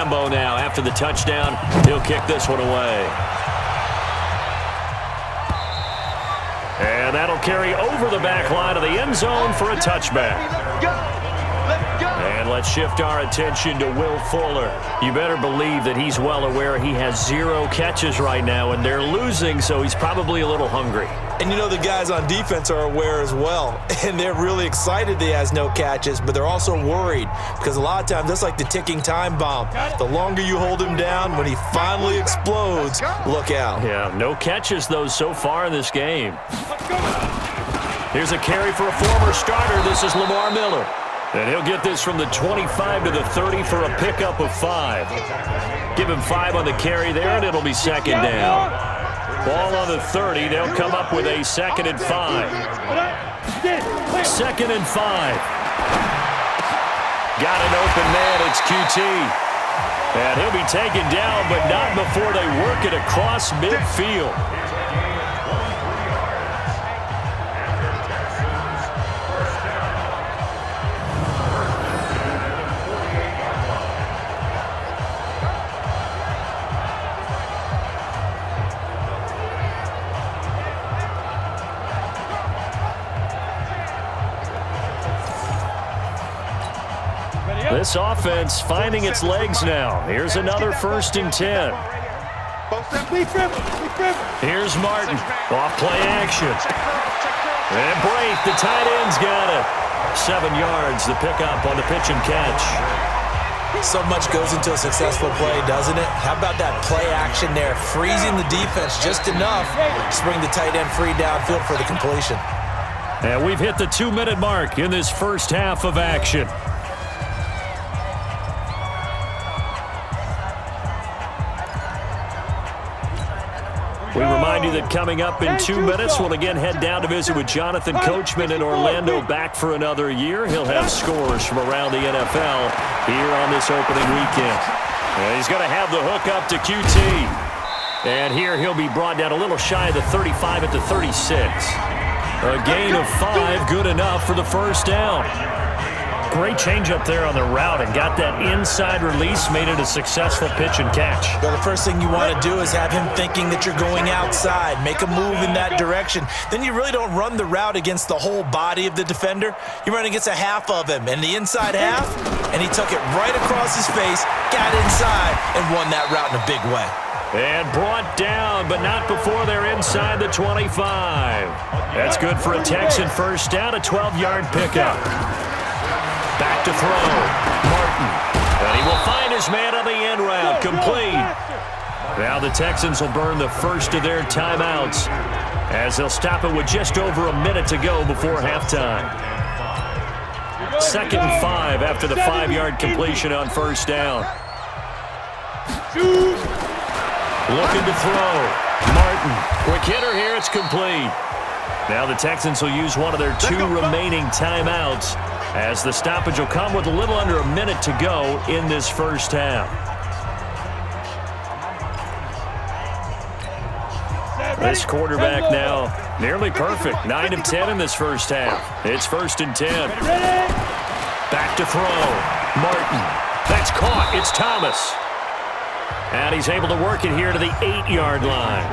Lambeau now. After the touchdown, he'll kick this one away. And that'll carry over the back line of the end zone for a touchback. And let's shift our attention to Will Fuller. You better believe that he's well aware he has 0 catches right now, and they're losing, so he's probably a little hungry. And you know the guys on defense are aware as well, and they're really excited that he has no catches, but they're also worried because a lot of times that's like the ticking time bomb. The longer you hold him down, when he finally explodes, look out. Yeah, no catches, though, so far in this game. Here's a carry for a former starter. This is Lamar Miller. And he'll get this from the 25 to the 30 for a pickup of 5. Give him 5 on the carry there, and it'll be second down. Ball on the 30. They'll come up with a 2nd and 5. 2nd and 5. Got an open man. It's QT. And he'll be taken down, but not before they work it across midfield. This offense finding its legs now. Here's another 1st and 10. Here's Martin. Off play action. And Braith, the tight end's got it. 7 yards, the pickup on the pitch and catch. So much goes into a successful play, doesn't it? How about that play action there? Freezing the defense just enough to bring the tight end free downfield for the completion. And we've hit the 2-minute mark in this first half of action. We remind you that coming up in 2 minutes, we'll again head down to visit with Jonathan Coachman in Orlando, back for another year. He'll have scores from around the NFL here on this opening weekend. And he's going to have the hook up to QT. And here he'll be brought down a little shy of the 35 at the 36. A gain of 5, good enough for the first down. Great change up there on the route and got that inside release, made it a successful pitch and catch. Well, the first thing you want to do is have him thinking that you're going outside, make a move in that direction. Then you really don't run the route against the whole body of the defender. You run against a half of him, and the inside half, and he took it right across his face, got inside, and won that route in a big way. And brought down, but not before they're inside the 25. That's good for a Texan first down, a 12-yard pickup. Back to throw. Martin. And he will find his man on the end route. Complete. Now the Texans will burn the first of their timeouts as they'll stop it with just over a minute to go before halftime. 2nd and 5 after the 5-yard completion on first down. Looking to throw. Martin. Quick hitter here. It's complete. Now the Texans will use one of their 2 remaining timeouts, as the stoppage will come with a little under a minute to go in this first half. This quarterback now nearly perfect. 9 of 10 in this first half. It's 1st and 10. Back to throw. Martin. That's caught. It's Thomas. And he's able to work it here to the 8-yard line.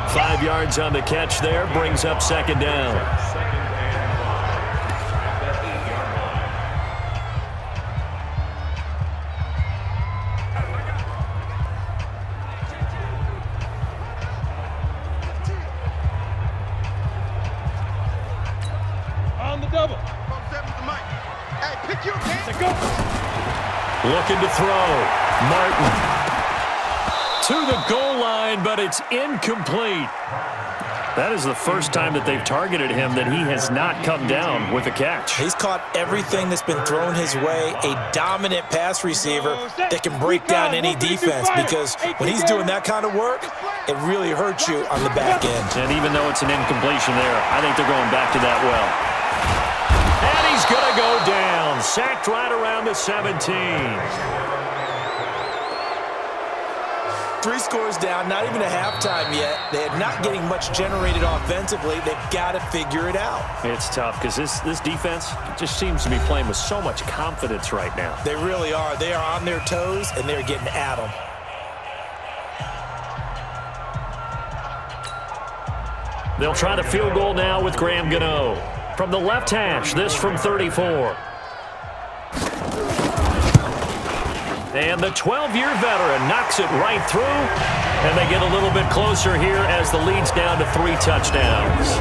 5 yards on the catch there, brings up second down. Looking to throw. Martin. To the goal line, but it's incomplete. That is the first time that they've targeted him that he has not come down with a catch. He's caught everything that's been thrown his way. A dominant pass receiver that can break down any defense, because when he's doing that kind of work, it really hurts you on the back end. And even though it's an incompletion there, I think they're going back to that well. And he's going to go down. Sacked right around the 17. 3 scores down, not even a halftime yet. They're not getting much generated offensively. They've got to figure it out. It's tough because this defense just seems to be playing with so much confidence right now. They really are. They are on their toes, and they're getting at them. They'll try the field goal now with Graham Gano. From the left hash, this from 34. And the 12-year veteran knocks it right through. And they get a little bit closer here as the lead's down to 3 touchdowns.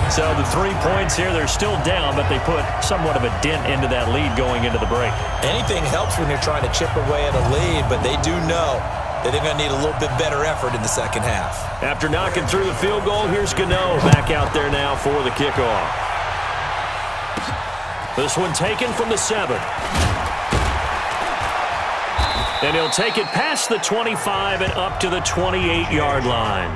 So the 3 points here, they're still down, but they put somewhat of a dent into that lead going into the break. Anything helps when you're trying to chip away at a lead, but they do know that they're going to need a little bit better effort in the second half. After knocking through the field goal, here's Gano back out there now for the kickoff. This one taken from the 7. And he'll take it past the 25 and up to the 28-yard line.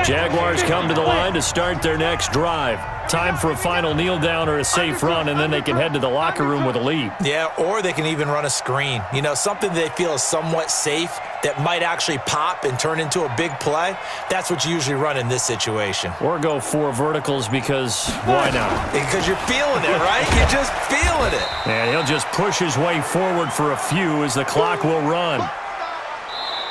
Jaguars come to the line to start their next drive. Time for a final kneel down or a safe run, and then they can head to the locker room with a lead. Yeah, or they can even run a screen. You know, something they feel is somewhat safe that might actually pop and turn into a big play. That's what you usually run in this situation. Or go 4 verticals because why not? Because you're feeling it, right? You're just feeling it. And he'll just push his way forward for a few as the clock will run.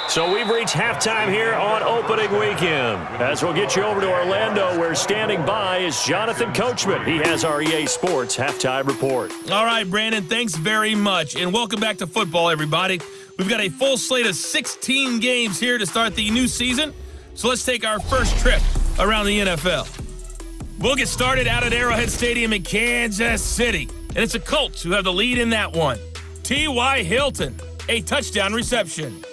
So we've reached halftime here on opening weekend. As we'll get you over to Orlando, where standing by is Jonathan Coachman. He has our EA Sports halftime report. All right, Brandon, thanks very much. And welcome back to football, everybody. We've got a full slate of 16 games here to start the new season. So let's take our first trip around the NFL. We'll get started out at Arrowhead Stadium in Kansas City. And it's the Colts who have the lead in that one. T.Y. Hilton, a touchdown reception.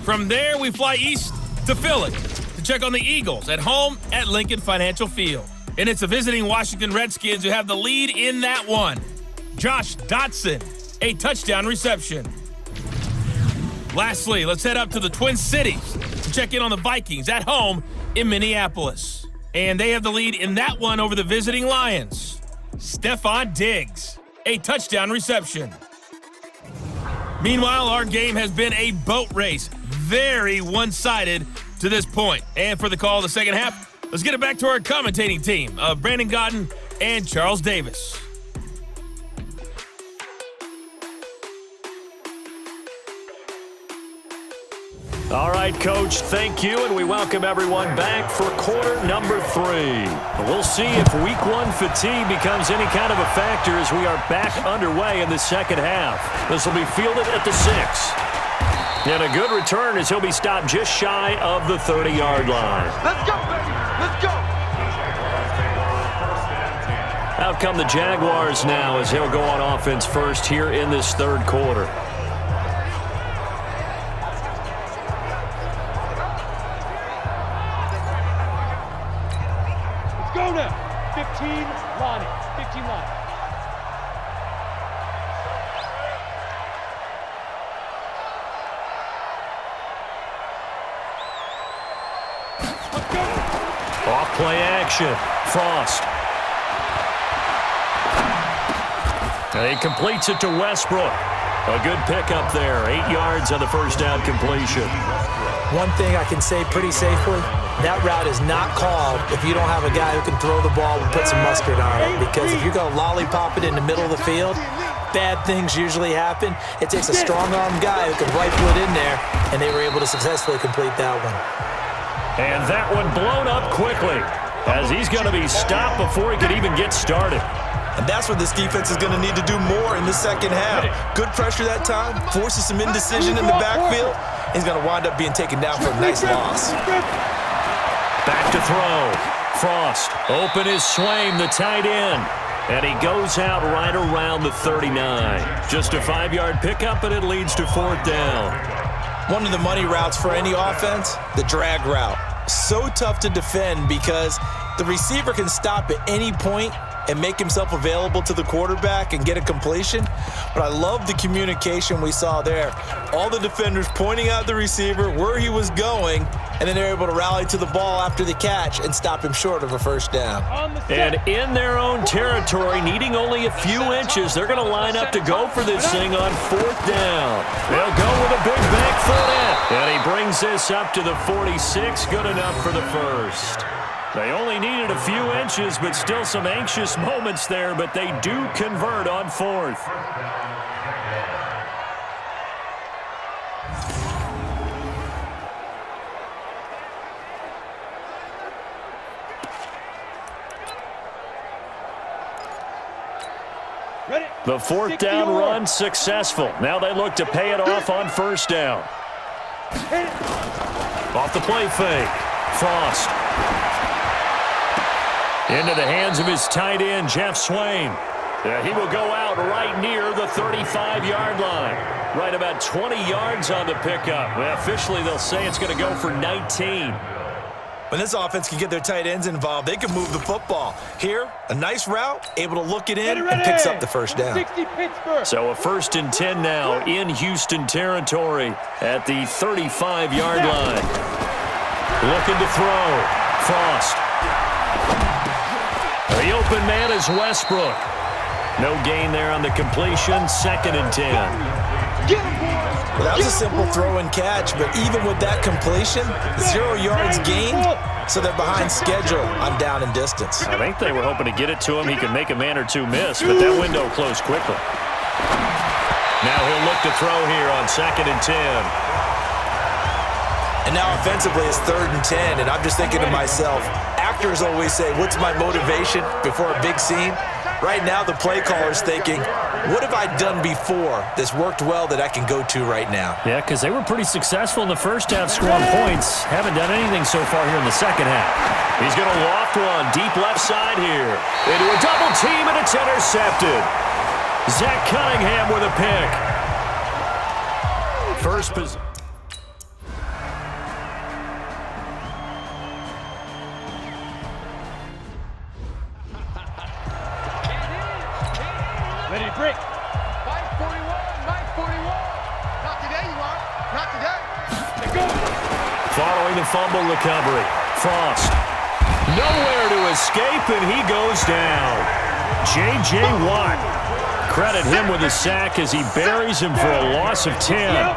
From there, we fly east to Philly to check on the Eagles at home at Lincoln Financial Field. And it's the visiting Washington Redskins who have the lead in that one. Josh Dotson, a touchdown reception. Lastly, let's head up to the Twin Cities to check in on the Vikings at home in Minneapolis. And they have the lead in that one over the visiting Lions. Stephon Diggs, a touchdown reception. Meanwhile, our game has been a boat race. Very one-sided to this point. And for the call of the second half, let's get it back to our commentating team of Brandon Godden and Charles Davis. All right, Coach, thank you, and we welcome everyone back for quarter number 3. We'll see if week 1 fatigue becomes any kind of a factor as we are back underway in the second half. This will be fielded at the 6. And a good return as he'll be stopped just shy of the 30-yard line. Let's go, baby. Let's go. Out come the Jaguars now as he'll go on offense first here in this third quarter. Let's go now. 15 line. 15 line. Off-play action. Frost. And he completes it to Westbrook. A good pickup there. 8 yards on the first down completion. One thing I can say pretty safely, that route is not called if you don't have a guy who can throw the ball and put some mustard on it. Because if you're going to lollipop it in the middle of the field, bad things usually happen. It takes a strong-arm guy who can rifle it in there, and they were able to successfully complete that one. And that one blown up quickly as he's going to be stopped before he could even get started. And that's what this defense is going to need to do more in the second half. Good pressure that time, forces some indecision in the backfield. He's going to wind up being taken down for a nice loss. Back to throw. Frost, open is Swaim, the tight end. And he goes out right around the 39. Just a 5-yard pickup, and it leads to 4th down. One of the money routes for any offense, the drag route. So tough to defend because the receiver can stop at any point and make himself available to the quarterback and get a completion. But I love the communication we saw there. All the defenders pointing out the receiver where he was going, and then they're able to rally to the ball after the catch and stop him short of a first down. And in their own territory, needing only a few inches, they're going to line up to go for this thing on 4th down. They'll go with a big back foot in. And he brings this up to the 46. Good enough for the first. They only needed a few inches, but still some anxious moments there, but they do convert on 4th. The 4th down run successful. Now they look to pay it off on 1st down. Off the play fake. Frost. Into the hands of his tight end, Jeff Swain. He will go out right near the 35-yard line. Right about 20 yards on the pickup. Well, officially, they'll say it's going to go for 19. When this offense can get their tight ends involved, they can move the football. Here, a nice route, able to look it in, and picks up the first down. So a 1st and 10 now in Houston territory at the 35-yard line. Looking to throw. Frost. The open man is Westbrook. No gain there on the completion. 2nd and 10. Well, that was a simple throw and catch, but even with that completion, 0 yards gained, so they're behind schedule on down and distance. I think they were hoping to get it to him. He could make a man or two miss, but that window closed quickly. Now he'll look to throw here on 2nd and 10. And now offensively it's 3rd and 10, and I'm just thinking to myself, actors always say, what's my motivation before a big scene? Right now the play caller's thinking, what have I done before that's worked well that I can go to right now? Yeah, because they were pretty successful in the first half scoring points. Haven't done anything so far here in the second half. He's going to loft one deep left side here. Into a double team, and it's intercepted. Zach Cunningham with a pick. First position. Ready to break. Mike 41, Mike 41. Not today, you are. Not today. Let's go. Following the fumble recovery. Frost. Nowhere to escape, and he goes down. J.J. Watt. Credit him with a sack as he buries him for a loss of 10.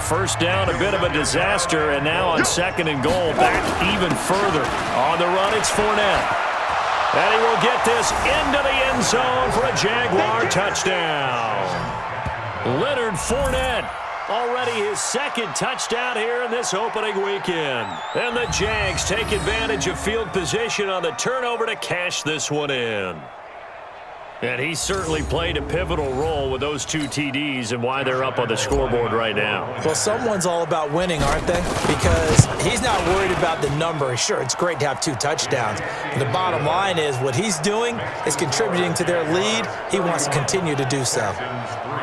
First down, a bit of a disaster, and now on 2nd and goal, back even further. On the run, it's Fournette. And he will get this into the end zone for a Jaguar touchdown. Leonard Fournette, already his 2nd touchdown here in this opening weekend. And the Jags take advantage of field position on the turnover to cash this one in. And he certainly played a pivotal role with those 2 TDs and why they're up on the scoreboard right now. Well, someone's all about winning, aren't they? Because he's not worried about the number. Sure, it's great to have 2 touchdowns. And the bottom line is what he's doing is contributing to their lead. He wants to continue to do so.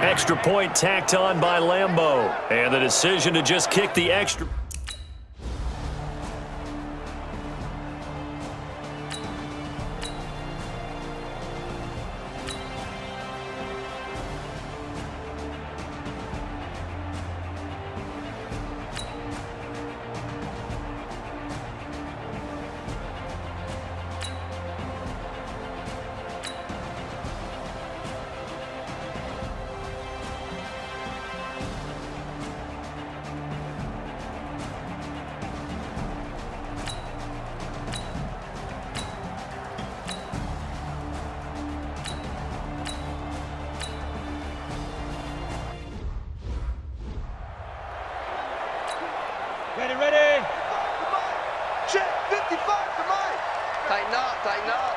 Extra point tacked on by Lambeau. And the decision to just kick the extra. Ready, ready. Check 55 for Mike. Tighten up, tighten up.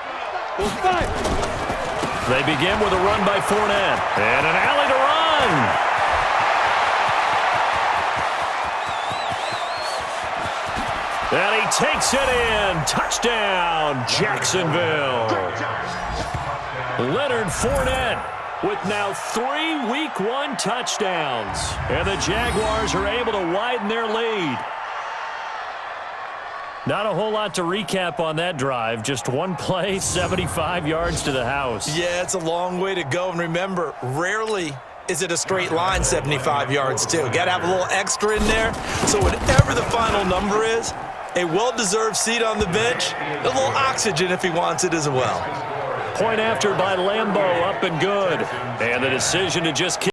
5. They begin with a run by Fournette. And an alley to run. And he takes it in. Touchdown, Jacksonville. Leonard Fournette with now 3 Week 1 touchdowns. And the Jaguars are able to widen their lead. Not a whole lot to recap on that drive. Just one play, 75 yards to the house. Yeah, it's a long way to go. And remember, rarely is it a straight line 75 yards, too. Got to have a little extra in there. So whatever the final number is, a well-deserved seat on the bench, a little oxygen if he wants it as well. Point after by Lambeau, up and good. And the decision to just kick